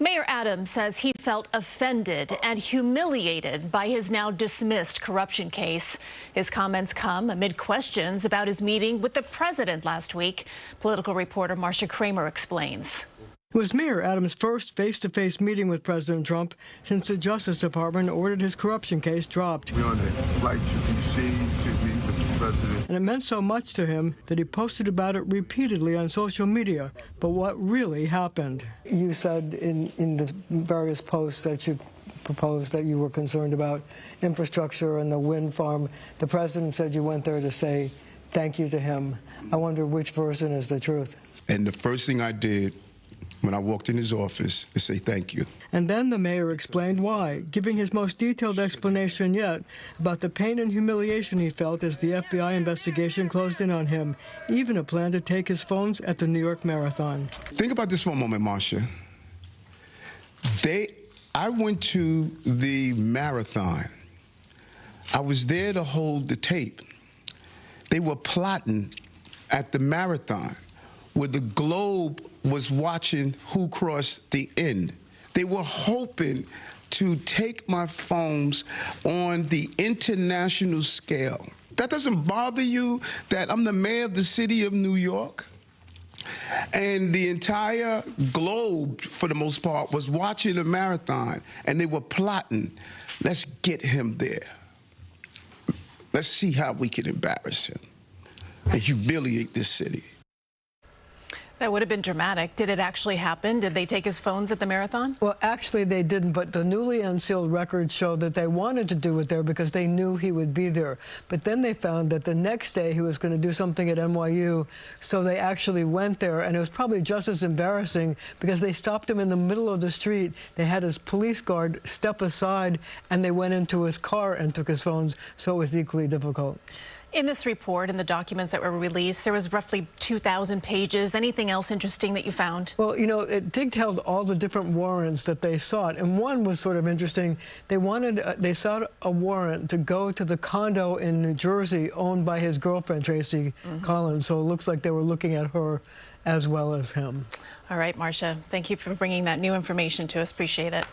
Mayor Adams says he felt offended and humiliated by his now dismissed corruption case. His comments come amid questions about his meeting with the president last week. Political reporter Marcia Kramer explains. It was Mayor Adams' first face-to-face meeting with President Trump since the Justice Department ordered his corruption case dropped. We're on a flight to D.C. to meet with the president. And it meant so much to him that he posted about it repeatedly on social media. But what really happened? You said in the various posts that you proposed that you were concerned about infrastructure and the wind farm. The president said you went there to say thank you to him. I wonder which version is the truth. And the first thing I did when I walked in his office to say thank you. And then the mayor explained why, giving his most detailed explanation yet about the pain and humiliation he felt as the FBI investigation closed in on him, even a plan to take his phones at the New York Marathon. Think about this for a moment, Marcia. I went to the marathon. I was there to hold the tape. They were plotting at the marathon where the globe was watching who crossed the end. They were hoping to take my phones on the international scale. That doesn't bother you that I'm the mayor of the city of New York? And the entire globe, for the most part, was watching the marathon, and they were plotting, let's get him there. Let's see how we can embarrass him and humiliate this city. That would have been dramatic. Did it actually happen? Did they take his phones at the marathon? Well, actually, they didn't, but the newly unsealed records show that they wanted to do it there because they knew he would be there. But then they found that the next day he was going to do something at NYU, so they actually went there, and it was probably just as embarrassing because they stopped him in the middle of the street. They had his police guard step aside, and they went into his car and took his phones, so it was equally difficult. In this report, in the documents that were released, there was roughly 2,000 pages. Anything else interesting that you found? Well, you know, it detailed all the different warrants that they sought, and one was sort of interesting. They sought a warrant to go to the condo in New Jersey owned by his girlfriend, Tracy Collins, so it looks like they were looking at her as well as him. All right, Marcia, thank you for bringing that new information to us. Appreciate it.